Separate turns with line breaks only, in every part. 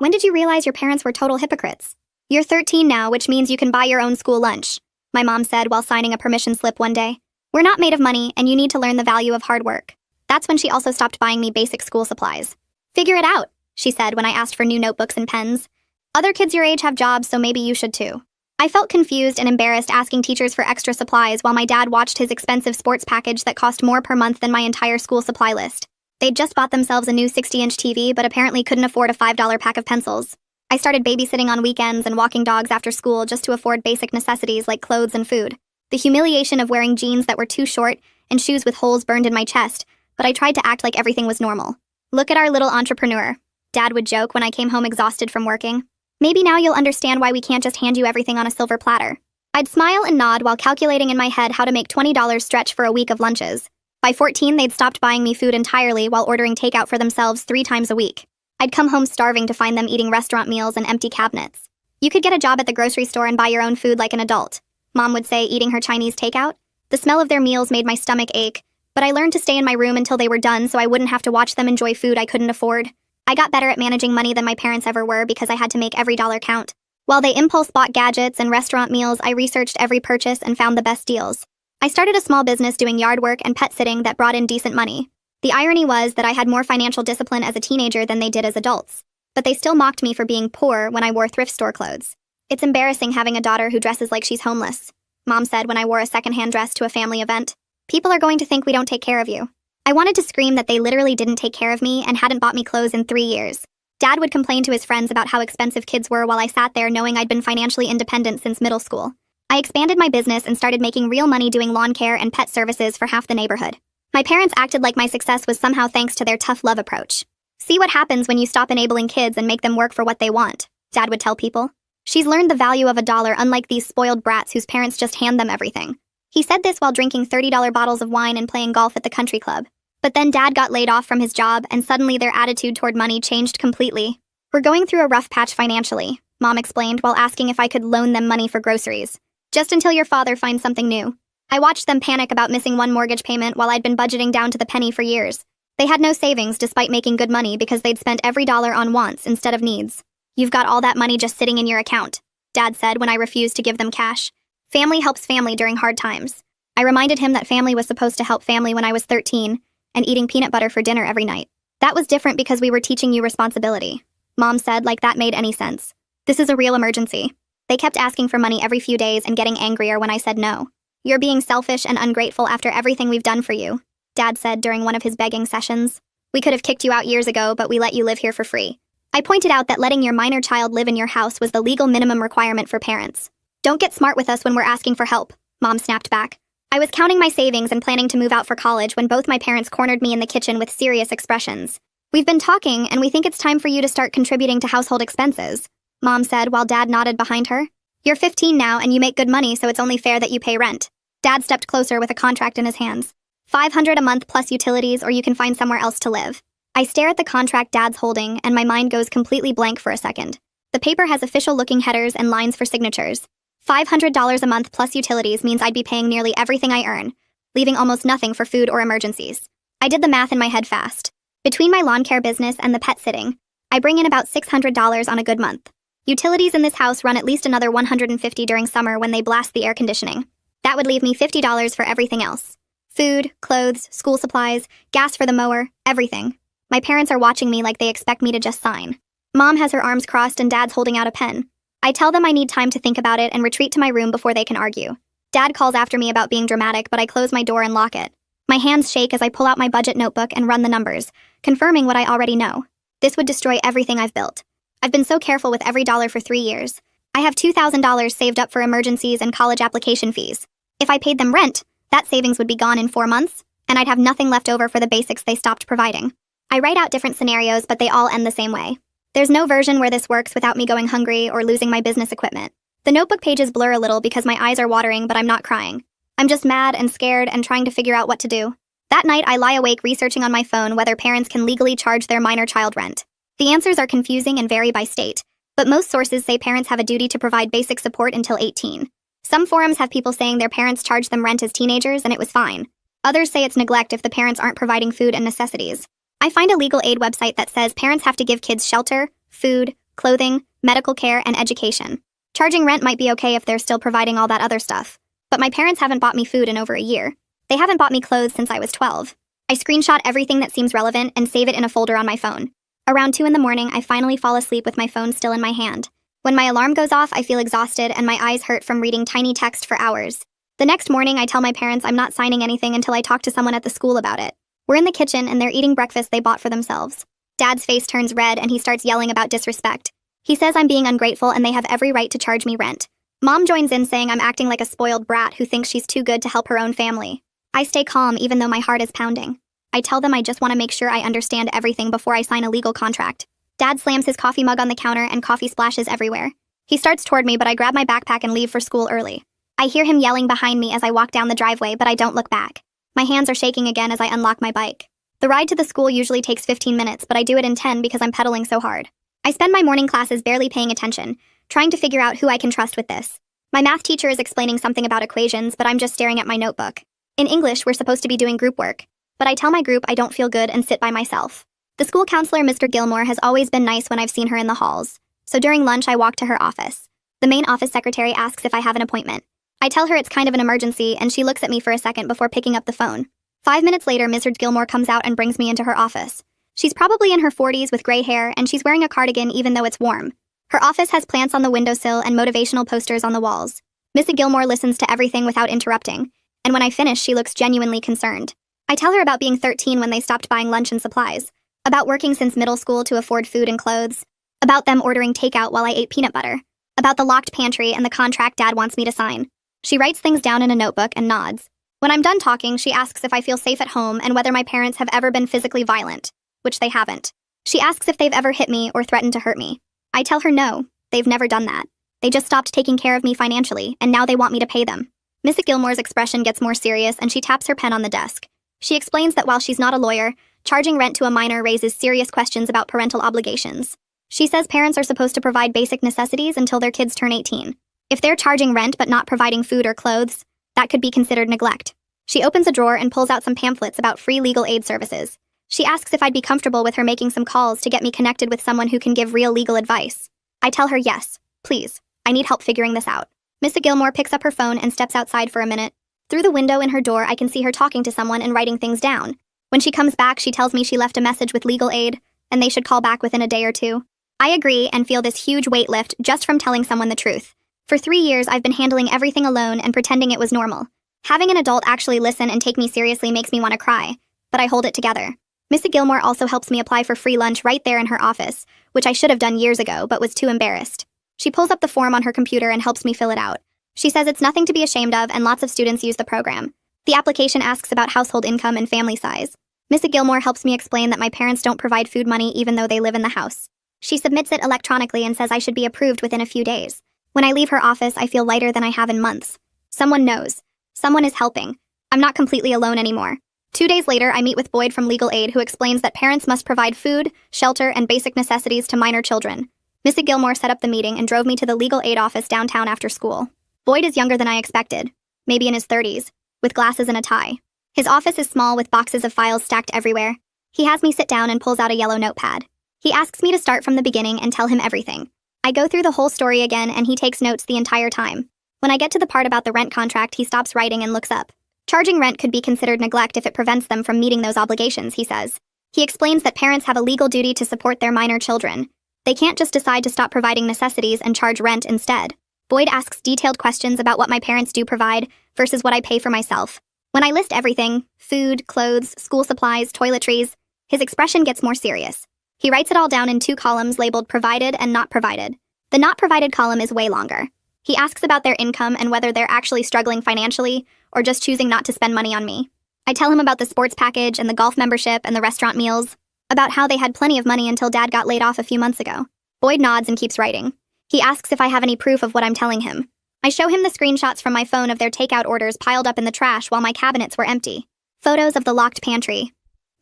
When did you realize your parents were total hypocrites? You're 13 now, which means you can buy your own school lunch, my mom said while signing a permission slip one day. We're not made of money, and you need to learn the value of hard work. That's when she also stopped buying me basic school supplies. Figure it out, she said when I asked for new notebooks and pens. Other kids your age have jobs, so maybe you should too. I felt confused and embarrassed asking teachers for extra supplies while my dad watched his expensive sports package that cost more per month than my entire school supply list. They'd just bought themselves a new 60-inch TV, but apparently couldn't afford a $5 pack of pencils. I started babysitting on weekends and walking dogs after school just to afford basic necessities like clothes and food. The humiliation of wearing jeans that were too short and shoes with holes burned in my chest, but I tried to act like everything was normal. Look at our little entrepreneur, Dad would joke when I came home exhausted from working. Maybe now you'll understand why we can't just hand you everything on a silver platter. I'd smile and nod while calculating in my head how to make $20 stretch for a week of lunches. By 14, they'd stopped buying me food entirely while ordering takeout for themselves 3 times a week. I'd come home starving to find them eating restaurant meals and empty cabinets. You could get a job at the grocery store and buy your own food like an adult, Mom would say, eating her Chinese takeout. The smell of their meals made my stomach ache, but I learned to stay in my room until they were done so I wouldn't have to watch them enjoy food I couldn't afford. I got better at managing money than my parents ever were because I had to make every dollar count. While they impulse bought gadgets and restaurant meals, I researched every purchase and found the best deals. I started a small business doing yard work and pet sitting that brought in decent money. The irony was that I had more financial discipline as a teenager than they did as adults. But they still mocked me for being poor when I wore thrift store clothes. It's embarrassing having a daughter who dresses like she's homeless, Mom said when I wore a secondhand dress to a family event. People are going to think we don't take care of you. I wanted to scream that they literally didn't take care of me and hadn't bought me clothes in 3 years. Dad would complain to his friends about how expensive kids were while I sat there knowing I'd been financially independent since middle school. I expanded my business and started making real money doing lawn care and pet services for half the neighborhood. My parents acted like my success was somehow thanks to their tough love approach. See what happens when you stop enabling kids and make them work for what they want, Dad would tell people. She's learned the value of a dollar, unlike these spoiled brats whose parents just hand them everything. He said this while drinking $30 bottles of wine and playing golf at the country club. But then Dad got laid off from his job and suddenly their attitude toward money changed completely. We're going through a rough patch financially, Mom explained while asking if I could loan them money for groceries. Just until your father finds something new. I watched them panic about missing one mortgage payment while I'd been budgeting down to the penny for years. They had no savings despite making good money because they'd spent every dollar on wants instead of needs. You've got all that money just sitting in your account, Dad said when I refused to give them cash. Family helps family during hard times. I reminded him that family was supposed to help family when I was 13 and eating peanut butter for dinner every night. That was different because we were teaching you responsibility, Mom said like that made any sense. This is a real emergency. They kept asking for money every few days and getting angrier when I said no. You're being selfish and ungrateful after everything we've done for you, Dad said during one of his begging sessions. We could have kicked you out years ago, but we let you live here for free. I pointed out that letting your minor child live in your house was the legal minimum requirement for parents. Don't get smart with us when we're asking for help, Mom snapped back. I was counting my savings and planning to move out for college when both my parents cornered me in the kitchen with serious expressions. We've been talking, and we think it's time for you to start contributing to household expenses, Mom said while Dad nodded behind her. You're 15 now and you make good money, so it's only fair that you pay rent. Dad stepped closer with a contract in his hands. $500 a month plus utilities, or you can find somewhere else to live. I stare at the contract Dad's holding, and my mind goes completely blank for a second. The paper has official-looking headers and lines for signatures. $500 a month plus utilities means I'd be paying nearly everything I earn, leaving almost nothing for food or emergencies. I did the math in my head fast. Between my lawn care business and the pet sitting, I bring in about $600 on a good month. Utilities in this house run at least another $150 during summer when they blast the air conditioning. That would leave me $50 for everything else. Food, clothes, school supplies, gas for the mower, everything. My parents are watching me like they expect me to just sign. Mom has her arms crossed and Dad's holding out a pen. I tell them I need time to think about it and retreat to my room before they can argue. Dad calls after me about being dramatic, but I close my door and lock it. My hands shake as I pull out my budget notebook and run the numbers, confirming what I already know. This would destroy everything I've built. I've been so careful with every dollar for 3 years. I have $2,000 saved up for emergencies and college application fees. If I paid them rent, that savings would be gone in 4 months, and I'd have nothing left over for the basics they stopped providing. I write out different scenarios, but they all end the same way. There's no version where this works without me going hungry or losing my business equipment. The notebook pages blur a little because my eyes are watering, but I'm not crying. I'm just mad and scared and trying to figure out what to do. That night, I lie awake researching on my phone whether parents can legally charge their minor child rent. The answers are confusing and vary by state, but most sources say parents have a duty to provide basic support until 18. Some forums have people saying their parents charged them rent as teenagers and it was fine. Others say it's neglect if the parents aren't providing food and necessities. I find a legal aid website that says parents have to give kids shelter, food, clothing, medical care, and education. Charging rent might be okay if they're still providing all that other stuff. But my parents haven't bought me food in over a year. They haven't bought me clothes since I was 12. I screenshot everything that seems relevant and save it in a folder on my phone. Around 2 in the morning, I finally fall asleep with my phone still in my hand. When my alarm goes off, I feel exhausted and my eyes hurt from reading tiny text for hours. The next morning, I tell my parents I'm not signing anything until I talk to someone at the school about it. We're in the kitchen and they're eating breakfast they bought for themselves. Dad's face turns red and he starts yelling about disrespect. He says I'm being ungrateful and they have every right to charge me rent. Mom joins in saying I'm acting like a spoiled brat who thinks she's too good to help her own family. I stay calm even though my heart is pounding. I tell them I just want to make sure I understand everything before I sign a legal contract. Dad slams his coffee mug on the counter and coffee splashes everywhere. He starts toward me, but I grab my backpack and leave for school early. I hear him yelling behind me as I walk down the driveway, but I don't look back. My hands are shaking again as I unlock my bike. The ride to the school usually takes 15 minutes, but I do it in 10 because I'm pedaling so hard. I spend my morning classes barely paying attention, trying to figure out who I can trust with this. My math teacher is explaining something about equations, but I'm just staring at my notebook. In English, we're supposed to be doing group work, but I tell my group I don't feel good and sit by myself. The school counselor, Mr. Gilmore, has always been nice when I've seen her in the halls, so during lunch I walk to her office. The main office secretary asks if I have an appointment. I tell her it's kind of an emergency, and she looks at me for a second before picking up the phone. 5 minutes later, Mrs. Gilmore comes out and brings me into her office. She's probably in her 40s with gray hair, and she's wearing a cardigan even though it's warm. Her office has plants on the windowsill and motivational posters on the walls. Mrs. Gilmore listens to everything without interrupting, and when I finish, she looks genuinely concerned. I tell her about being 13 when they stopped buying lunch and supplies, about working since middle school to afford food and clothes, about them ordering takeout while I ate peanut butter, about the locked pantry and the contract Dad wants me to sign. She writes things down in a notebook and nods. When I'm done talking, she asks if I feel safe at home and whether my parents have ever been physically violent, which they haven't. She asks if they've ever hit me or threatened to hurt me. I tell her no, they've never done that. They just stopped taking care of me financially, and now they want me to pay them. Mrs. Gilmore's expression gets more serious and she taps her pen on the desk. She explains that while she's not a lawyer, charging rent to a minor raises serious questions about parental obligations. She says parents are supposed to provide basic necessities until their kids turn 18. If they're charging rent but not providing food or clothes, that could be considered neglect. She opens a drawer and pulls out some pamphlets about free legal aid services. She asks if I'd be comfortable with her making some calls to get me connected with someone who can give real legal advice. I tell her yes, please. I need help figuring this out. Mrs. Gilmore picks up her phone and steps outside for a minute. Through the window in her door, I can see her talking to someone and writing things down. When she comes back, she tells me she left a message with legal aid, and they should call back within a day or two. I agree and feel this huge weight lift just from telling someone the truth. For 3 years, I've been handling everything alone and pretending it was normal. Having an adult actually listen and take me seriously makes me want to cry, but I hold it together. Mrs. Gilmore also helps me apply for free lunch right there in her office, which I should have done years ago but was too embarrassed. She pulls up the form on her computer and helps me fill it out. She says it's nothing to be ashamed of and lots of students use the program. The application asks about household income and family size. Mrs. Gilmore helps me explain that my parents don't provide food money even though they live in the house. She submits it electronically and says I should be approved within a few days. When I leave her office, I feel lighter than I have in months. Someone knows. Someone is helping. I'm not completely alone anymore. 2 days later, I meet with Boyd from Legal Aid, who explains that parents must provide food, shelter, and basic necessities to minor children. Mrs. Gilmore set up the meeting and drove me to the Legal Aid office downtown after school. Boyd is younger than I expected, maybe in his 30s, with glasses and a tie. His office is small with boxes of files stacked everywhere. He has me sit down and pulls out a yellow notepad. He asks me to start from the beginning and tell him everything. I go through the whole story again and he takes notes the entire time. When I get to the part about the rent contract, he stops writing and looks up. Charging rent could be considered neglect if it prevents them from meeting those obligations, he says. He explains that parents have a legal duty to support their minor children. They can't just decide to stop providing necessities and charge rent instead. Boyd asks detailed questions about what my parents do provide versus what I pay for myself. When I list everything, food, clothes, school supplies, toiletries, his expression gets more serious. He writes it all down in 2 columns labeled provided and not provided. The not provided column is way longer. He asks about their income and whether they're actually struggling financially or just choosing not to spend money on me. I tell him about the sports package and the golf membership and the restaurant meals, about how they had plenty of money until Dad got laid off a few months ago. Boyd nods and keeps writing. He asks if I have any proof of what I'm telling him. I show him the screenshots from my phone of their takeout orders piled up in the trash while my cabinets were empty. Photos of the locked pantry.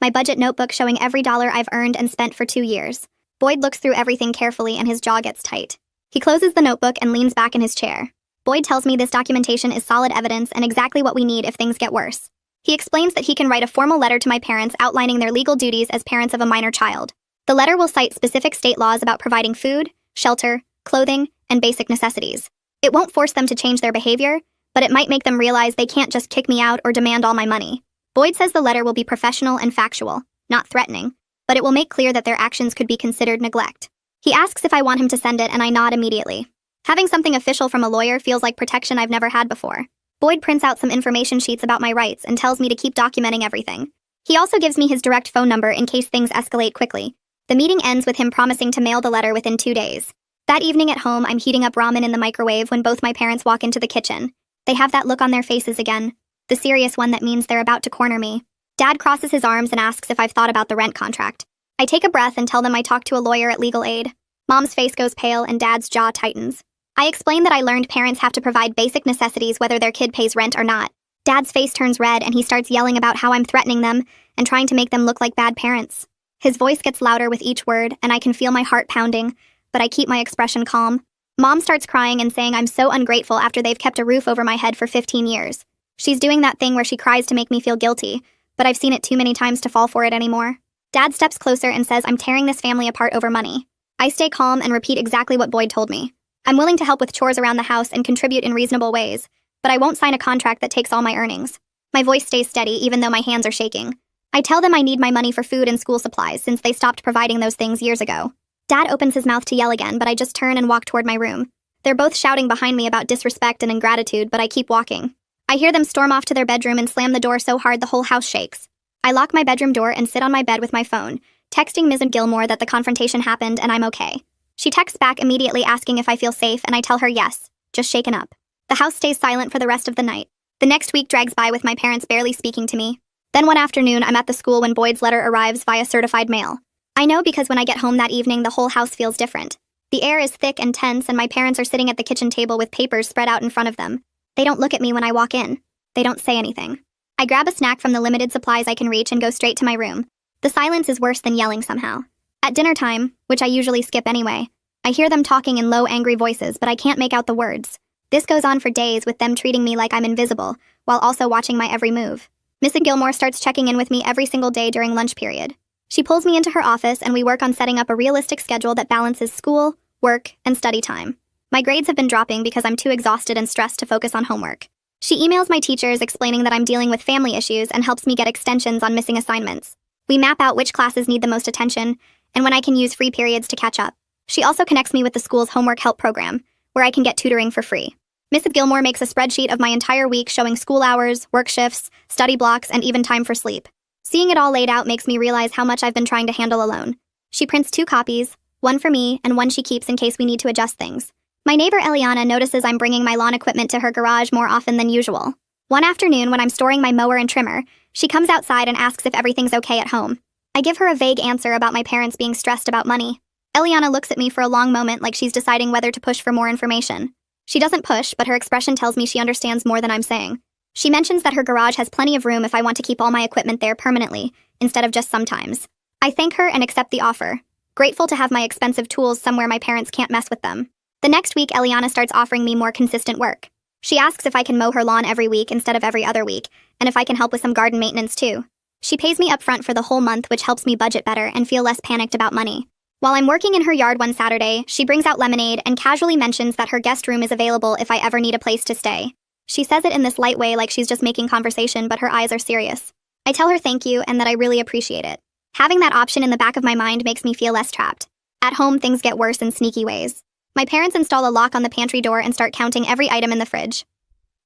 My budget notebook showing every dollar I've earned and spent for 2 years. Boyd looks through everything carefully and his jaw gets tight. He closes the notebook and leans back in his chair. Boyd tells me this documentation is solid evidence and exactly what we need if things get worse. He explains that he can write a formal letter to my parents outlining their legal duties as parents of a minor child. The letter will cite specific state laws about providing food, shelter, clothing, and basic necessities. It won't force them to change their behavior, but it might make them realize they can't just kick me out or demand all my money. Boyd says the letter will be professional and factual, not threatening, but it will make clear that their actions could be considered neglect. He asks if I want him to send it, and I nod immediately. Having something official from a lawyer feels like protection I've never had before. Boyd prints out some information sheets about my rights and tells me to keep documenting everything. He also gives me his direct phone number in case things escalate quickly. The meeting ends with him promising to mail the letter within 2 days. That evening at home, I'm heating up ramen in the microwave when both my parents walk into the kitchen. They have that look on their faces again, the serious one that means they're about to corner me. Dad crosses his arms and asks if I've thought about the rent contract. I take a breath and tell them I talked to a lawyer at legal aid. Mom's face goes pale and Dad's jaw tightens. I explain that I learned parents have to provide basic necessities whether their kid pays rent or not. Dad's face turns red and he starts yelling about how I'm threatening them and trying to make them look like bad parents. His voice gets louder with each word and I can feel my heart pounding, but I keep my expression calm. Mom starts crying and saying I'm so ungrateful after they've kept a roof over my head for 15 years. She's doing that thing where she cries to make me feel guilty, but I've seen it too many times to fall for it anymore. Dad steps closer and says I'm tearing this family apart over money. I stay calm and repeat exactly what Boyd told me. I'm willing to help with chores around the house and contribute in reasonable ways, but I won't sign a contract that takes all my earnings. My voice stays steady even though my hands are shaking. I tell them I need my money for food and school supplies since they stopped providing those things years ago. Dad opens his mouth to yell again, but I just turn and walk toward my room. They're both shouting behind me about disrespect and ingratitude, but I keep walking. I hear them storm off to their bedroom and slam the door so hard the whole house shakes. I lock my bedroom door and sit on my bed with my phone, texting Ms. Gilmore that the confrontation happened and I'm okay. She texts back immediately asking if I feel safe, and I tell her yes, just shaken up. The house stays silent for the rest of the night. The next week drags by with my parents barely speaking to me. Then one afternoon, I'm at the school when Boyd's letter arrives via certified mail. I know because when I get home that evening, the whole house feels different. The air is thick and tense, and my parents are sitting at the kitchen table with papers spread out in front of them. They don't look at me when I walk in. They don't say anything. I grab a snack from the limited supplies I can reach and go straight to my room. The silence is worse than yelling somehow. At dinner time, which I usually skip anyway, I hear them talking in low, angry voices, but I can't make out the words. This goes on for days with them treating me like I'm invisible, while also watching my every move. Miss Gilmore starts checking in with me every single day during lunch period. She pulls me into her office and we work on setting up a realistic schedule that balances school, work, and study time. My grades have been dropping because I'm too exhausted and stressed to focus on homework. She emails my teachers explaining that I'm dealing with family issues and helps me get extensions on missing assignments. We map out which classes need the most attention and when I can use free periods to catch up. She also connects me with the school's homework help program, where I can get tutoring for free. Mrs. Gilmore makes a spreadsheet of my entire week showing school hours, work shifts, study blocks, and even time for sleep. Seeing it all laid out makes me realize how much I've been trying to handle alone. She prints 2 copies, one for me and one she keeps in case we need to adjust things. My neighbor Eliana notices I'm bringing my lawn equipment to her garage more often than usual. One afternoon when I'm storing my mower and trimmer, she comes outside and asks if everything's okay at home. I give her a vague answer about my parents being stressed about money. Eliana looks at me for a long moment like she's deciding whether to push for more information. She doesn't push, but her expression tells me she understands more than I'm saying. She mentions that her garage has plenty of room if I want to keep all my equipment there permanently, instead of just sometimes. I thank her and accept the offer, grateful to have my expensive tools somewhere my parents can't mess with them. The next week, Eliana starts offering me more consistent work. She asks if I can mow her lawn every week instead of every other week, and if I can help with some garden maintenance too. She pays me up front for the whole month, which helps me budget better and feel less panicked about money. While I'm working in her yard one Saturday, she brings out lemonade and casually mentions that her guest room is available if I ever need a place to stay. She says it in this light way like she's just making conversation, but her eyes are serious. I tell her thank you and that I really appreciate it. Having that option in the back of my mind makes me feel less trapped. At home, things get worse in sneaky ways. My parents install a lock on the pantry door and start counting every item in the fridge.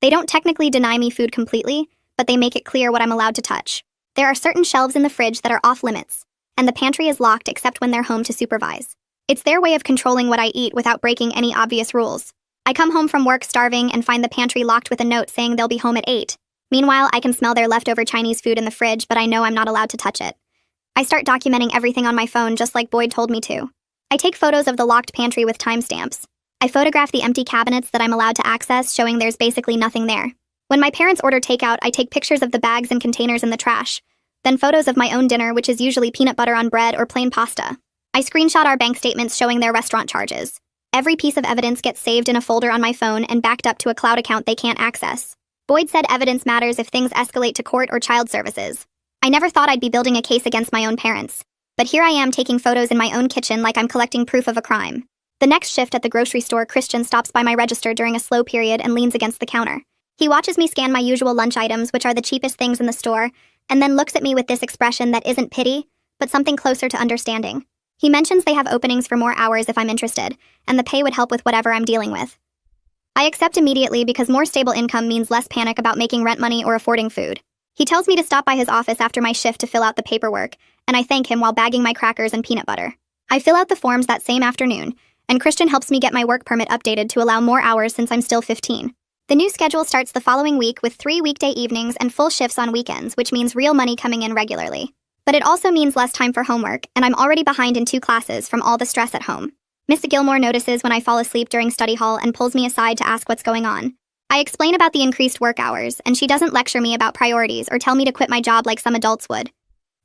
They don't technically deny me food completely, but they make it clear what I'm allowed to touch. There are certain shelves in the fridge that are off limits, and the pantry is locked except when they're home to supervise. It's their way of controlling what I eat without breaking any obvious rules. I come home from work starving and find the pantry locked with a note saying they'll be home at 8. Meanwhile, I can smell their leftover Chinese food in the fridge, but I know I'm not allowed to touch it. I start documenting everything on my phone just like Boyd told me to. I take photos of the locked pantry with timestamps. I photograph the empty cabinets that I'm allowed to access, showing there's basically nothing there. When my parents order takeout, I take pictures of the bags and containers in the trash, then photos of my own dinner, which is usually peanut butter on bread or plain pasta. I screenshot our bank statements showing their restaurant charges. Every piece of evidence gets saved in a folder on my phone and backed up to a cloud account they can't access. Boyd said evidence matters if things escalate to court or child services. I never thought I'd be building a case against my own parents, but here I am taking photos in my own kitchen like I'm collecting proof of a crime. The next shift at the grocery store, Christian stops by my register during a slow period and leans against the counter. He watches me scan my usual lunch items, which are the cheapest things in the store, and then looks at me with this expression that isn't pity, but something closer to understanding. He mentions they have openings for more hours if I'm interested, and the pay would help with whatever I'm dealing with. I accept immediately because more stable income means less panic about making rent money or affording food. He tells me to stop by his office after my shift to fill out the paperwork, and I thank him while bagging my crackers and peanut butter. I fill out the forms that same afternoon, and Christian helps me get my work permit updated to allow more hours since I'm still 15. The new schedule starts the following week with 3 weekday evenings and full shifts on weekends, which means real money coming in regularly. But it also means less time for homework, and I'm already behind in 2 classes from all the stress at home. Miss Gilmore notices when I fall asleep during study hall and pulls me aside to ask what's going on. I explain about the increased work hours, and she doesn't lecture me about priorities or tell me to quit my job like some adults would.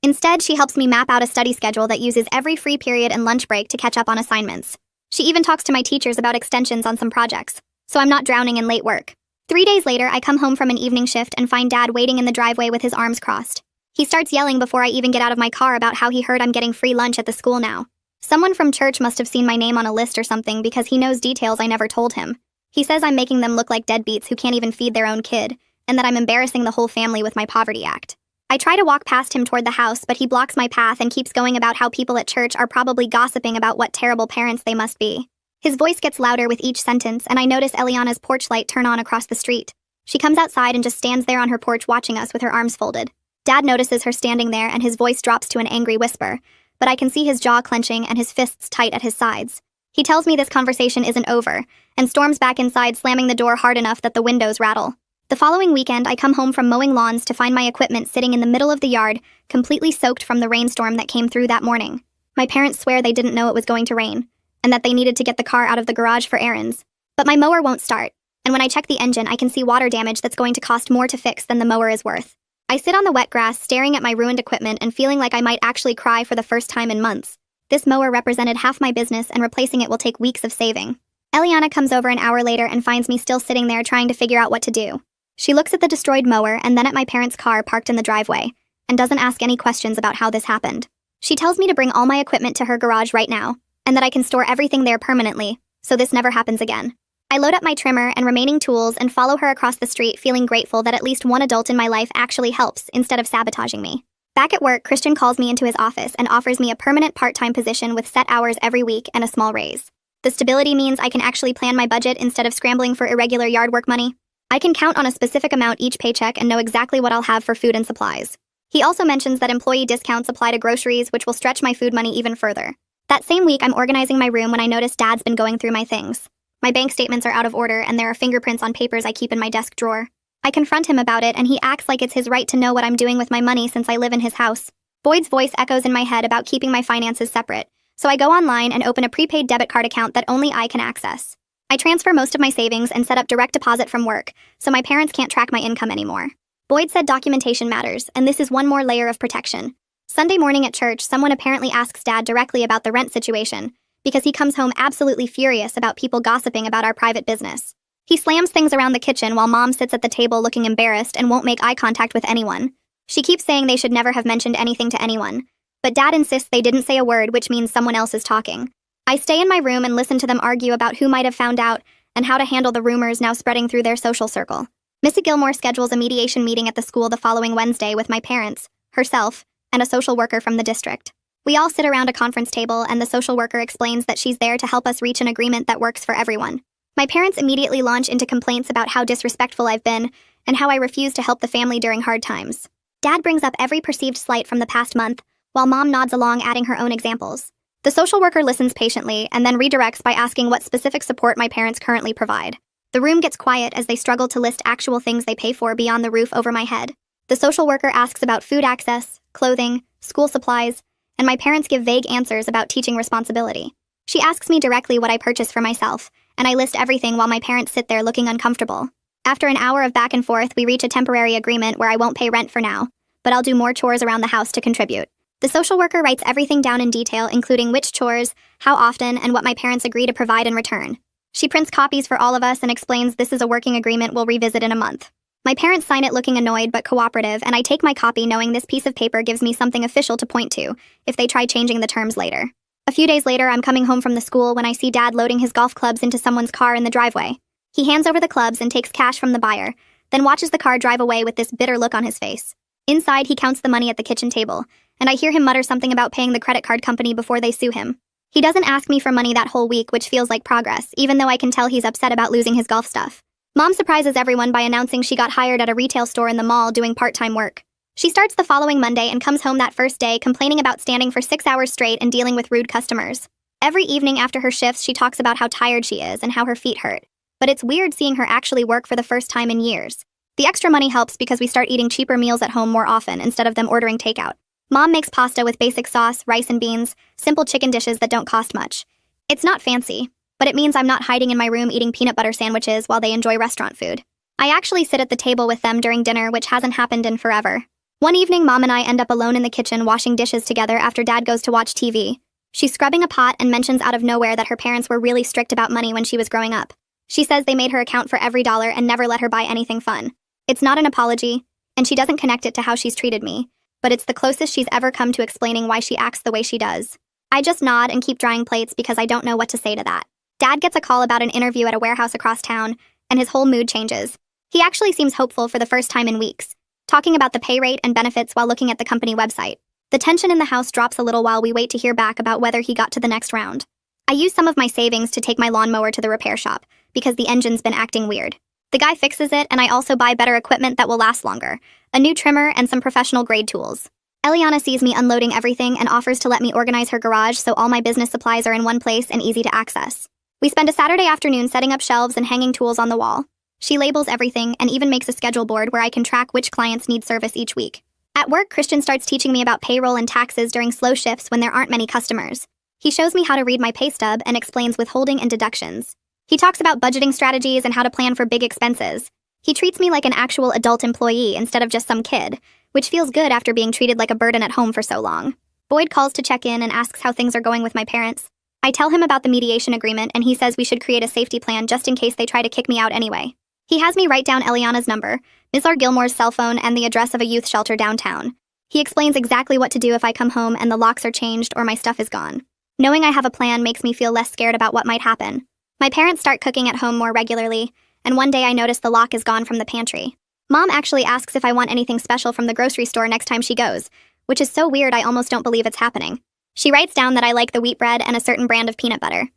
Instead, she helps me map out a study schedule that uses every free period and lunch break to catch up on assignments. She even talks to my teachers about extensions on some projects, so I'm not drowning in late work. 3 days later, I come home from an evening shift and find Dad waiting in the driveway with his arms crossed. He starts yelling before I even get out of my car about how he heard I'm getting free lunch at the school now. Someone from church must have seen my name on a list or something because he knows details I never told him. He says I'm making them look like deadbeats who can't even feed their own kid, and that I'm embarrassing the whole family with my poverty act. I try to walk past him toward the house, but he blocks my path and keeps going about how people at church are probably gossiping about what terrible parents they must be. His voice gets louder with each sentence, and I notice Eliana's porch light turn on across the street. She comes outside and just stands there on her porch watching us with her arms folded. Dad notices her standing there and his voice drops to an angry whisper, but I can see his jaw clenching and his fists tight at his sides. He tells me this conversation isn't over, and storms back inside, slamming the door hard enough that the windows rattle. The following weekend, I come home from mowing lawns to find my equipment sitting in the middle of the yard, completely soaked from the rainstorm that came through that morning. My parents swear they didn't know it was going to rain, and that they needed to get the car out of the garage for errands. But my mower won't start, and when I check the engine, I can see water damage that's going to cost more to fix than the mower is worth. I sit on the wet grass staring at my ruined equipment and feeling like I might actually cry for the first time in months. This mower represented half my business, and replacing it will take weeks of saving. Eliana comes over an hour later and finds me still sitting there trying to figure out what to do. She looks at the destroyed mower and then at my parents' car parked in the driveway, and doesn't ask any questions about how this happened. She tells me to bring all my equipment to her garage right now, and that I can store everything there permanently, so this never happens again. I load up my trimmer and remaining tools and follow her across the street, feeling grateful that at least one adult in my life actually helps instead of sabotaging me. Back at work, Christian calls me into his office and offers me a permanent part-time position with set hours every week and a small raise. The stability means I can actually plan my budget instead of scrambling for irregular yard work money. I can count on a specific amount each paycheck and know exactly what I'll have for food and supplies. He also mentions that employee discounts apply to groceries, which will stretch my food money even further. That same week, I'm organizing my room when I notice Dad's been going through my things. My bank statements are out of order, and there are fingerprints on papers I keep in my desk drawer. I confront him about it, and he acts like it's his right to know what I'm doing with my money since I live in his house. Boyd's voice echoes in my head about keeping my finances separate, so I go online and open a prepaid debit card account that only I can access. I transfer most of my savings and set up direct deposit from work, so my parents can't track my income anymore. Boyd said documentation matters, and this is one more layer of protection. Sunday morning at church, someone apparently asks Dad directly about the rent situation, because he comes home absolutely furious about people gossiping about our private business. He slams things around the kitchen while Mom sits at the table looking embarrassed and won't make eye contact with anyone. She keeps saying they should never have mentioned anything to anyone, but Dad insists they didn't say a word, which means someone else is talking. I stay in my room and listen to them argue about who might have found out and how to handle the rumors now spreading through their social circle. Missy Gilmore schedules a mediation meeting at the school the following Wednesday with my parents, herself, and a social worker from the district. We all sit around a conference table, and the social worker explains that she's there to help us reach an agreement that works for everyone. My parents immediately launch into complaints about how disrespectful I've been and how I refuse to help the family during hard times. Dad brings up every perceived slight from the past month, while Mom nods along, adding her own examples. The social worker listens patiently and then redirects by asking what specific support my parents currently provide. The room gets quiet as they struggle to list actual things they pay for beyond the roof over my head. The social worker asks about food access, clothing, school supplies, and my parents give vague answers about teaching responsibility. She asks me directly what I purchase for myself, and I list everything while my parents sit there looking uncomfortable. After an hour of back and forth, we reach a temporary agreement where I won't pay rent for now, but I'll do more chores around the house to contribute. The social worker writes everything down in detail, including which chores, how often, and what my parents agree to provide in return. She prints copies for all of us and explains this is a working agreement we'll revisit in a month. My parents sign it looking annoyed but cooperative, and I take my copy knowing this piece of paper gives me something official to point to if they try changing the terms later. A few days later, I'm coming home from the school when I see Dad loading his golf clubs into someone's car in the driveway. He hands over the clubs and takes cash from the buyer, then watches the car drive away with this bitter look on his face. Inside, he counts the money at the kitchen table, and I hear him mutter something about paying the credit card company before they sue him. He doesn't ask me for money that whole week, which feels like progress, even though I can tell he's upset about losing his golf stuff. Mom surprises everyone by announcing she got hired at a retail store in the mall doing part-time work. She starts the following Monday and comes home that first day complaining about standing for 6 hours straight and dealing with rude customers. Every evening after her shifts, she talks about how tired she is and how her feet hurt. But it's weird seeing her actually work for the first time in years. The extra money helps because we start eating cheaper meals at home more often instead of them ordering takeout. Mom makes pasta with basic sauce, rice and beans, simple chicken dishes that don't cost much. It's not fancy, but it means I'm not hiding in my room eating peanut butter sandwiches while they enjoy restaurant food. I actually sit at the table with them during dinner, which hasn't happened in forever. One evening, Mom and I end up alone in the kitchen washing dishes together after Dad goes to watch TV. She's scrubbing a pot and mentions out of nowhere that her parents were really strict about money when she was growing up. She says they made her account for every dollar and never let her buy anything fun. It's not an apology, and she doesn't connect it to how she's treated me, but it's the closest she's ever come to explaining why she acts the way she does. I just nod and keep drying plates because I don't know what to say to that. Dad gets a call about an interview at a warehouse across town, and his whole mood changes. He actually seems hopeful for the first time in weeks, talking about the pay rate and benefits while looking at the company website. The tension in the house drops a little while we wait to hear back about whether he got to the next round. I use some of my savings to take my lawnmower to the repair shop because the engine's been acting weird. The guy fixes it, and I also buy better equipment that will last longer, a new trimmer and some professional grade tools. Eliana sees me unloading everything and offers to let me organize her garage so all my business supplies are in one place and easy to access. We spend a Saturday afternoon setting up shelves and hanging tools on the wall. She labels everything and even makes a schedule board where I can track which clients need service each week. At work, Christian starts teaching me about payroll and taxes during slow shifts when there aren't many customers. He shows me how to read my pay stub and explains withholding and deductions. He talks about budgeting strategies and how to plan for big expenses. He treats me like an actual adult employee instead of just some kid, which feels good after being treated like a burden at home for so long. Boyd calls to check in and asks how things are going with my parents. I tell him about the mediation agreement, and he says we should create a safety plan just in case they try to kick me out anyway. He has me write down Eliana's number, Ms. R. Gilmore's cell phone, and the address of a youth shelter downtown. He explains exactly what to do if I come home and the locks are changed or my stuff is gone. Knowing I have a plan makes me feel less scared about what might happen. My parents start cooking at home more regularly, and one day I notice the lock is gone from the pantry. Mom actually asks if I want anything special from the grocery store next time she goes, which is so weird I almost don't believe it's happening. She writes down that I like the wheat bread and a certain brand of peanut butter.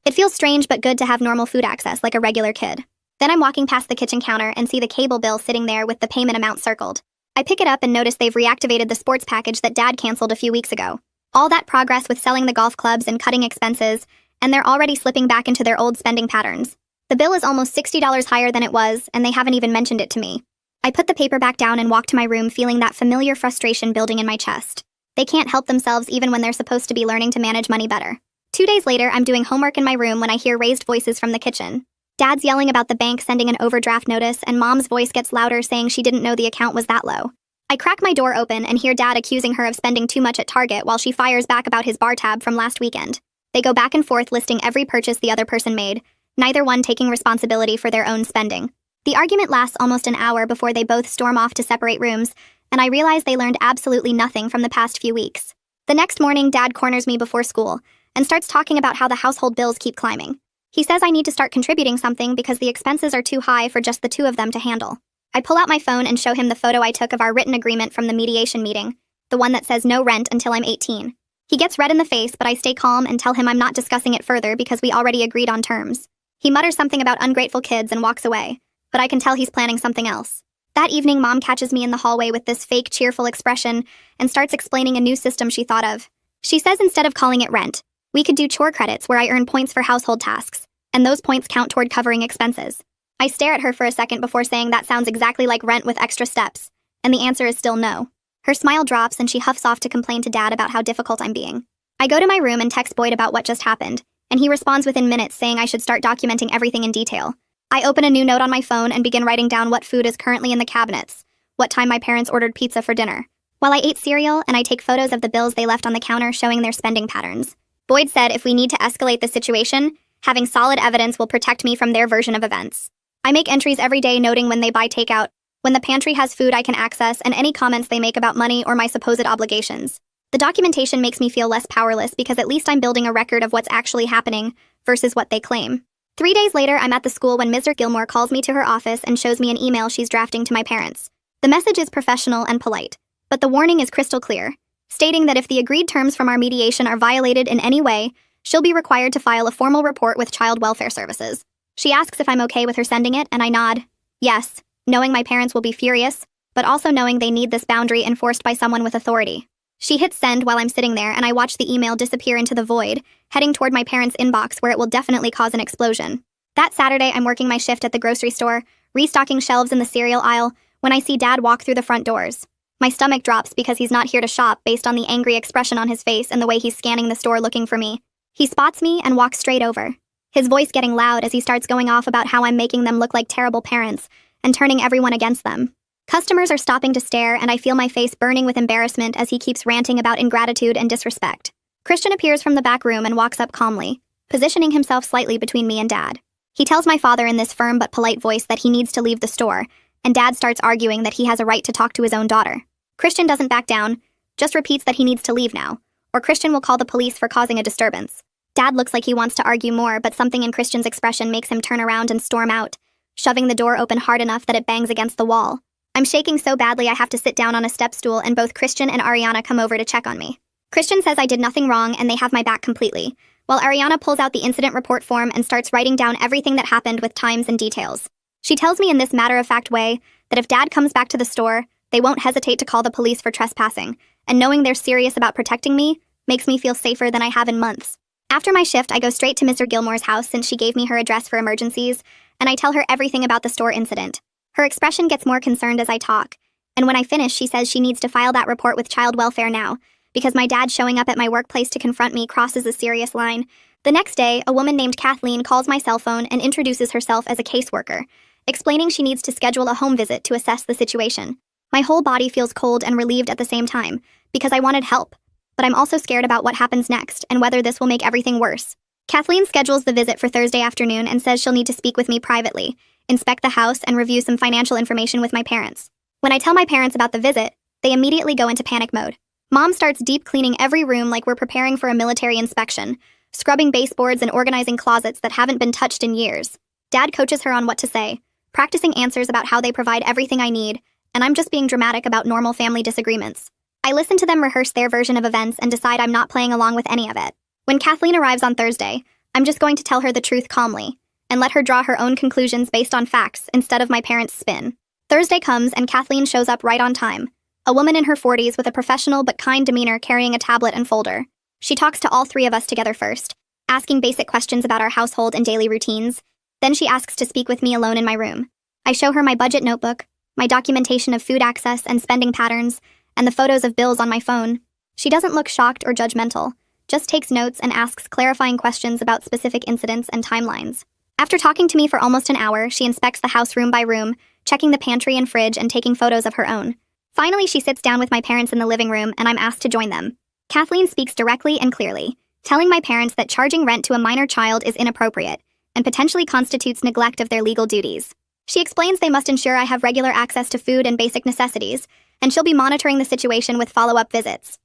It feels strange but good to have normal food access like a regular kid. Then I'm walking past the kitchen counter and see the cable bill sitting there with the payment amount circled. I pick it up and notice they've reactivated the sports package that Dad canceled a few weeks ago. All that progress with selling the golf clubs and cutting expenses, and they're already slipping back into their old spending patterns. The bill is almost $60 higher than it was, and they haven't even mentioned it to me. I put the paper back down and walk to my room feeling that familiar frustration building in my chest. They can't help themselves even when they're supposed to be learning to manage money better. 2 days later, I'm doing homework in my room when I hear raised voices from the kitchen. Dad's yelling about the bank sending an overdraft notice, and Mom's voice gets louder saying she didn't know the account was that low. I crack my door open and hear Dad accusing her of spending too much at Target while she fires back about his bar tab from last weekend. They go back and forth listing every purchase the other person made, neither one taking responsibility for their own spending. The argument lasts almost an hour before they both storm off to separate rooms, and I realize they learned absolutely nothing from the past few weeks. The next morning, Dad corners me before school and starts talking about how the household bills keep climbing. He says I need to start contributing something because the expenses are too high for just the two of them to handle. I pull out my phone and show him the photo I took of our written agreement from the mediation meeting, the one that says no rent until I'm 18. He gets red in the face, but I stay calm and tell him I'm not discussing it further because we already agreed on terms. He mutters something about ungrateful kids and walks away, but I can tell he's planning something else. That evening, Mom catches me in the hallway with this fake, cheerful expression and starts explaining a new system she thought of. She says instead of calling it rent, we could do chore credits where I earn points for household tasks, and those points count toward covering expenses. I stare at her for a second before saying that sounds exactly like rent with extra steps, and the answer is still no. Her smile drops and she huffs off to complain to Dad about how difficult I'm being. I go to my room and text Boyd about what just happened, and he responds within minutes saying I should start documenting everything in detail. I open a new note on my phone and begin writing down what food is currently in the cabinets, what time my parents ordered pizza for dinner, while I ate cereal, and I take photos of the bills they left on the counter showing their spending patterns. Boyd said if we need to escalate the situation, having solid evidence will protect me from their version of events. I make entries every day noting when they buy takeout, when the pantry has food I can access, and any comments they make about money or my supposed obligations. The documentation makes me feel less powerless because at least I'm building a record of what's actually happening versus what they claim. 3 days later, I'm at the school when Mr. Gilmore calls me to her office and shows me an email she's drafting to my parents. The message is professional and polite, but the warning is crystal clear, stating that if the agreed terms from our mediation are violated in any way, she'll be required to file a formal report with Child Welfare Services. She asks if I'm okay with her sending it, and I nod, yes, knowing my parents will be furious, but also knowing they need this boundary enforced by someone with authority. She hits send while I'm sitting there, and I watch the email disappear into the void, heading toward my parents' inbox where it will definitely cause an explosion. That Saturday, I'm working my shift at the grocery store, restocking shelves in the cereal aisle, when I see Dad walk through the front doors. My stomach drops because he's not here to shop based on the angry expression on his face and the way he's scanning the store looking for me. He spots me and walks straight over, his voice getting loud as he starts going off about how I'm making them look like terrible parents and turning everyone against them. Customers are stopping to stare, and I feel my face burning with embarrassment as he keeps ranting about ingratitude and disrespect. Christian appears from the back room and walks up calmly, positioning himself slightly between me and Dad. He tells my father in this firm but polite voice that he needs to leave the store, and Dad starts arguing that he has a right to talk to his own daughter. Christian doesn't back down, just repeats that he needs to leave now, or Christian will call the police for causing a disturbance. Dad looks like he wants to argue more, but something in Christian's expression makes him turn around and storm out, shoving the door open hard enough that it bangs against the wall. I'm shaking so badly I have to sit down on a step stool, and both Christian and Ariana come over to check on me. Christian says I did nothing wrong and they have my back completely, while Ariana pulls out the incident report form and starts writing down everything that happened with times and details. She tells me in this matter-of-fact way that if Dad comes back to the store, they won't hesitate to call the police for trespassing, and knowing they're serious about protecting me makes me feel safer than I have in months. After my shift, I go straight to Mr. Gilmore's house since she gave me her address for emergencies, and I tell her everything about the store incident. Her expression gets more concerned as I talk, and when I finish, she says she needs to file that report with child welfare now, because my dad showing up at my workplace to confront me crosses a serious line. The next day, a woman named Kathleen calls my cell phone and introduces herself as a caseworker, explaining she needs to schedule a home visit to assess the situation. My whole body feels cold and relieved at the same time, because I wanted help, but I'm also scared about what happens next and whether this will make everything worse. Kathleen schedules the visit for Thursday afternoon and says she'll need to speak with me privately, inspect the house, and review some financial information with my parents. When I tell my parents about the visit, they immediately go into panic mode. Mom starts deep cleaning every room like we're preparing for a military inspection, scrubbing baseboards and organizing closets that haven't been touched in years. Dad coaches her on what to say, practicing answers about how they provide everything I need, and I'm just being dramatic about normal family disagreements. I listen to them rehearse their version of events and decide I'm not playing along with any of it. When Kathleen arrives on Thursday, I'm just going to tell her the truth calmly, and let her draw her own conclusions based on facts instead of my parents' spin. Thursday comes and Kathleen shows up right on time, a woman in her 40s with a professional but kind demeanor carrying a tablet and folder. She talks to all three of us together first, asking basic questions about our household and daily routines. Then she asks to speak with me alone in my room. I show her my budget notebook, my documentation of food access and spending patterns, and the photos of bills on my phone. She doesn't look shocked or judgmental, just takes notes and asks clarifying questions about specific incidents and timelines. After talking to me for almost an hour, she inspects the house room by room, checking the pantry and fridge and taking photos of her own. Finally, she sits down with my parents in the living room, and I'm asked to join them. Kathleen speaks directly and clearly, telling my parents that charging rent to a minor child is inappropriate and potentially constitutes neglect of their legal duties. She explains they must ensure I have regular access to food and basic necessities, and she'll be monitoring the situation with follow-up visits.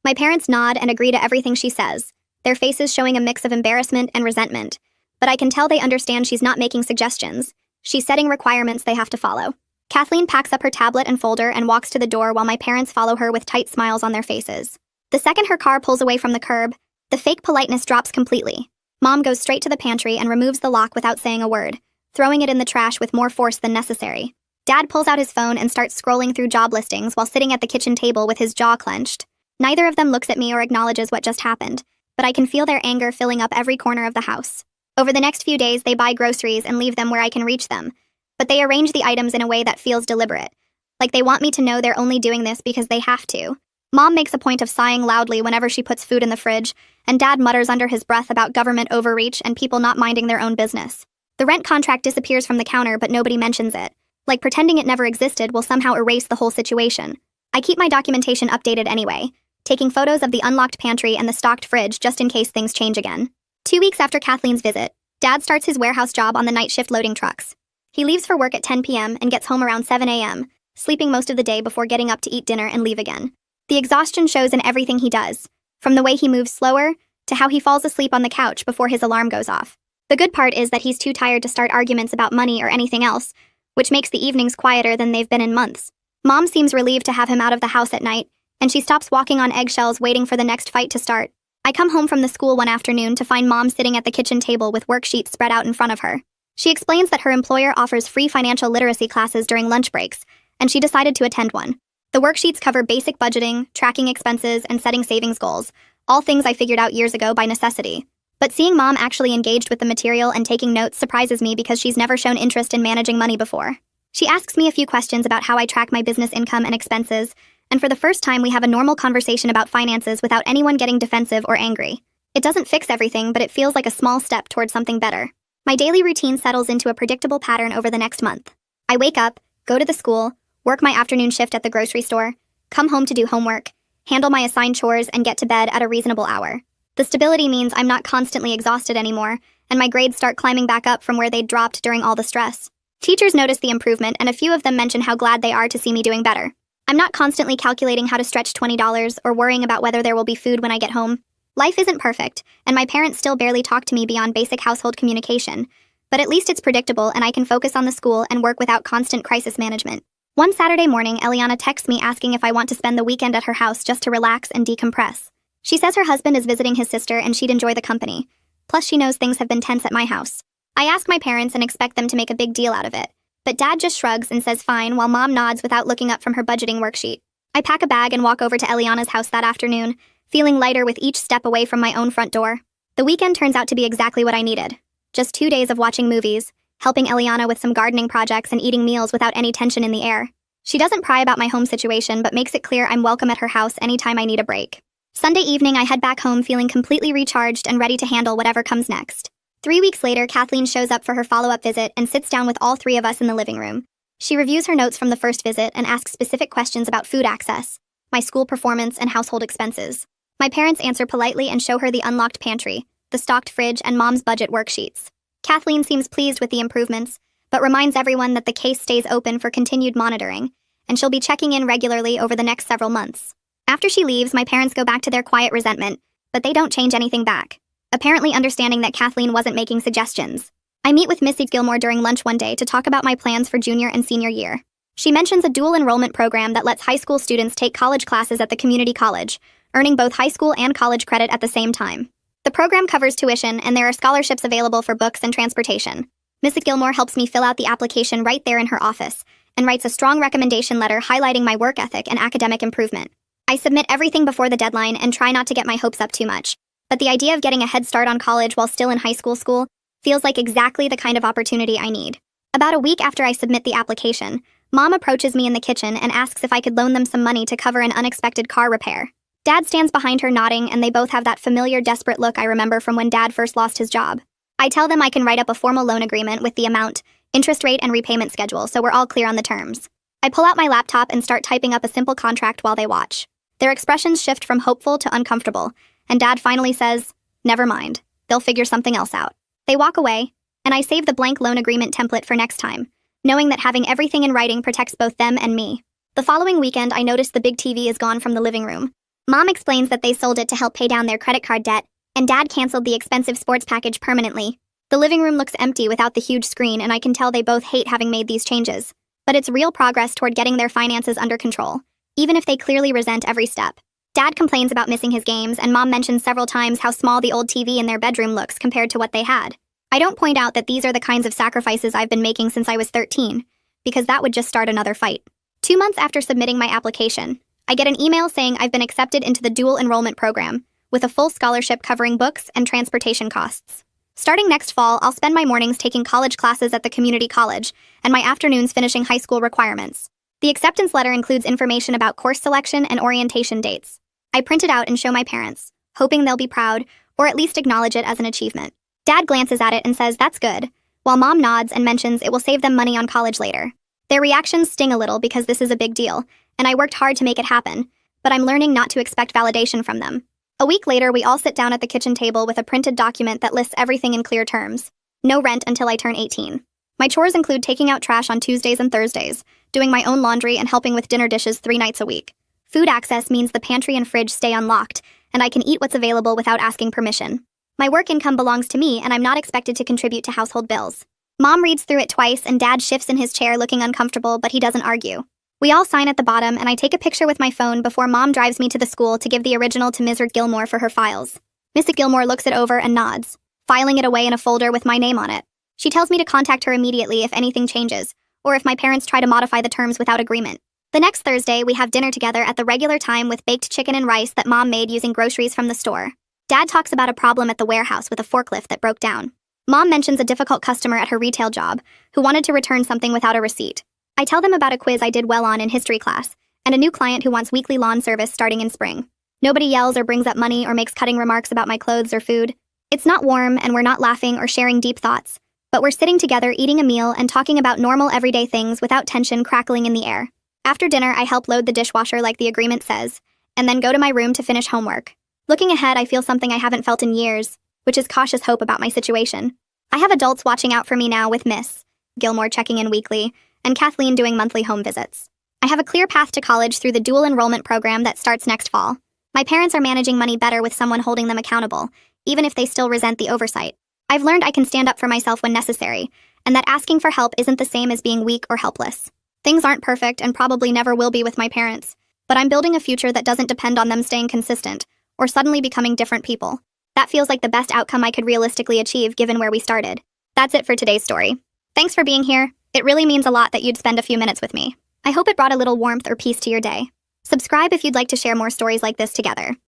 My parents nod and agree to everything she says, their faces showing a mix of embarrassment and resentment, but I can tell they understand she's not making suggestions. She's setting requirements they have to follow. Kathleen packs up her tablet and folder and walks to the door while my parents follow her with tight smiles on their faces. The second her car pulls away from the curb, the fake politeness drops completely. Mom goes straight to the pantry and removes the lock without saying a word, throwing it in the trash with more force than necessary. Dad pulls out his phone and starts scrolling through job listings while sitting at the kitchen table with his jaw clenched. Neither of them looks at me or acknowledges what just happened, but I can feel their anger filling up every corner of the house. Over the next few days, they buy groceries and leave them where I can reach them, but they arrange the items in a way that feels deliberate, like they want me to know they're only doing this because they have to. Mom makes a point of sighing loudly whenever she puts food in the fridge, and Dad mutters under his breath about government overreach and people not minding their own business. The rent contract disappears from the counter, but nobody mentions it, like pretending it never existed will somehow erase the whole situation. I keep my documentation updated anyway, taking photos of the unlocked pantry and the stocked fridge just in case things change again. 2 weeks after Kathleen's visit, Dad starts his warehouse job on the night shift loading trucks. He leaves for work at 10 p.m. and gets home around 7 a.m., sleeping most of the day before getting up to eat dinner and leave again. The exhaustion shows in everything he does, from the way he moves slower to how he falls asleep on the couch before his alarm goes off. The good part is that he's too tired to start arguments about money or anything else, which makes the evenings quieter than they've been in months. Mom seems relieved to have him out of the house at night, and she stops walking on eggshells waiting for the next fight to start. I come home from the school one afternoon to find Mom sitting at the kitchen table with worksheets spread out in front of her. She explains that her employer offers free financial literacy classes during lunch breaks, and she decided to attend one. The worksheets cover basic budgeting, tracking expenses, and setting savings goals, all things I figured out years ago by necessity. But seeing Mom actually engaged with the material and taking notes surprises me because she's never shown interest in managing money before. She asks me a few questions about how I track my business income and expenses, and for the first time we have a normal conversation about finances without anyone getting defensive or angry. It doesn't fix everything, but it feels like a small step towards something better. My daily routine settles into a predictable pattern over the next month. I wake up, go to the school, work my afternoon shift at the grocery store, come home to do homework, handle my assigned chores, and get to bed at a reasonable hour. The stability means I'm not constantly exhausted anymore, and my grades start climbing back up from where they'd dropped during all the stress. Teachers notice the improvement, and a few of them mention how glad they are to see me doing better. I'm not constantly calculating how to stretch $20 or worrying about whether there will be food when I get home. Life isn't perfect, and my parents still barely talk to me beyond basic household communication, but at least it's predictable and I can focus on the school and work without constant crisis management. One Saturday morning, Eliana texts me asking if I want to spend the weekend at her house just to relax and decompress. She says her husband is visiting his sister and she'd enjoy the company. Plus, she knows things have been tense at my house. I ask my parents and expect them to make a big deal out of it. But Dad just shrugs and says fine, while Mom nods without looking up from her budgeting worksheet. I pack a bag and walk over to Eliana's house that afternoon, feeling lighter with each step away from my own front door. The weekend turns out to be exactly what I needed. Just 2 days of watching movies, helping Eliana with some gardening projects, and eating meals without any tension in the air. She doesn't pry about my home situation, but makes it clear I'm welcome at her house anytime I need a break. Sunday evening, I head back home feeling completely recharged and ready to handle whatever comes next. 3 weeks later, Kathleen shows up for her follow-up visit and sits down with all three of us in the living room. She reviews her notes from the first visit and asks specific questions about food access, my school performance, and household expenses. My parents answer politely and show her the unlocked pantry, the stocked fridge, and Mom's budget worksheets. Kathleen seems pleased with the improvements, but reminds everyone that the case stays open for continued monitoring, and she'll be checking in regularly over the next several months. After she leaves, my parents go back to their quiet resentment, but they don't change anything back, apparently understanding that Kathleen wasn't making suggestions. I meet with Missy Gilmore during lunch one day to talk about my plans for junior and senior year. She mentions a dual enrollment program that lets high school students take college classes at the community college, earning both high school and college credit at the same time. The program covers tuition, and there are scholarships available for books and transportation. Mrs. Gilmore helps me fill out the application right there in her office, and writes a strong recommendation letter highlighting my work ethic and academic improvement. I submit everything before the deadline and try not to get my hopes up too much, but the idea of getting a head start on college while still in high school feels like exactly the kind of opportunity I need. About a week after I submit the application, Mom approaches me in the kitchen and asks if I could loan them some money to cover an unexpected car repair. Dad stands behind her nodding, and they both have that familiar desperate look I remember from when Dad first lost his job. I tell them I can write up a formal loan agreement with the amount, interest rate, and repayment schedule, so we're all clear on the terms. I pull out my laptop and start typing up a simple contract while they watch. Their expressions shift from hopeful to uncomfortable, and Dad finally says, "Never mind, they'll figure something else out." They walk away, and I save the blank loan agreement template for next time, knowing that having everything in writing protects both them and me. The following weekend, I notice the big TV is gone from the living room. Mom explains that they sold it to help pay down their credit card debt, and Dad canceled the expensive sports package permanently. The living room looks empty without the huge screen, and I can tell they both hate having made these changes. But it's real progress toward getting their finances under control, even if they clearly resent every step. Dad complains about missing his games, and Mom mentions several times how small the old TV in their bedroom looks compared to what they had. I don't point out that these are the kinds of sacrifices I've been making since I was 13, because that would just start another fight. 2 months after submitting my application, I get an email saying I've been accepted into the dual enrollment program, with a full scholarship covering books and transportation costs. Starting next fall, I'll spend my mornings taking college classes at the community college, and my afternoons finishing high school requirements. The acceptance letter includes information about course selection and orientation dates. I print it out and show my parents, hoping they'll be proud, or at least acknowledge it as an achievement. Dad glances at it and says that's good, while Mom nods and mentions it will save them money on college later. Their reactions sting a little because this is a big deal, and I worked hard to make it happen, but I'm learning not to expect validation from them. A week later, we all sit down at the kitchen table with a printed document that lists everything in clear terms. No rent until I turn 18. My chores include taking out trash on Tuesdays and Thursdays, doing my own laundry, and helping with dinner dishes 3 nights a week. Food access means the pantry and fridge stay unlocked, and I can eat what's available without asking permission. My work income belongs to me, and I'm not expected to contribute to household bills. Mom reads through it twice, and Dad shifts in his chair looking uncomfortable, but he doesn't argue. We all sign at the bottom, and I take a picture with my phone before Mom drives me to the school to give the original to Ms. Gilmore for her files. Mrs. Gilmore looks it over and nods, filing it away in a folder with my name on it. She tells me to contact her immediately if anything changes, or if my parents try to modify the terms without agreement. The next Thursday, we have dinner together at the regular time with baked chicken and rice that Mom made using groceries from the store. Dad talks about a problem at the warehouse with a forklift that broke down. Mom mentions a difficult customer at her retail job who wanted to return something without a receipt. I tell them about a quiz I did well on in history class, and a new client who wants weekly lawn service starting in spring. Nobody yells or brings up money or makes cutting remarks about my clothes or food. It's not warm, and we're not laughing or sharing deep thoughts, but we're sitting together eating a meal and talking about normal everyday things without tension crackling in the air. After dinner, I help load the dishwasher like the agreement says, and then go to my room to finish homework. Looking ahead, I feel something I haven't felt in years, which is cautious hope about my situation. I have adults watching out for me now with Miss Gilmore checking in weekly, and Kathleen doing monthly home visits. I have a clear path to college through the dual enrollment program that starts next fall. My parents are managing money better with someone holding them accountable, even if they still resent the oversight. I've learned I can stand up for myself when necessary, and that asking for help isn't the same as being weak or helpless. Things aren't perfect and probably never will be with my parents, but I'm building a future that doesn't depend on them staying consistent or suddenly becoming different people. That feels like the best outcome I could realistically achieve given where we started. That's it for today's story. Thanks for being here. It really means a lot that you'd spend a few minutes with me. I hope it brought a little warmth or peace to your day. Subscribe if you'd like to share more stories like this together.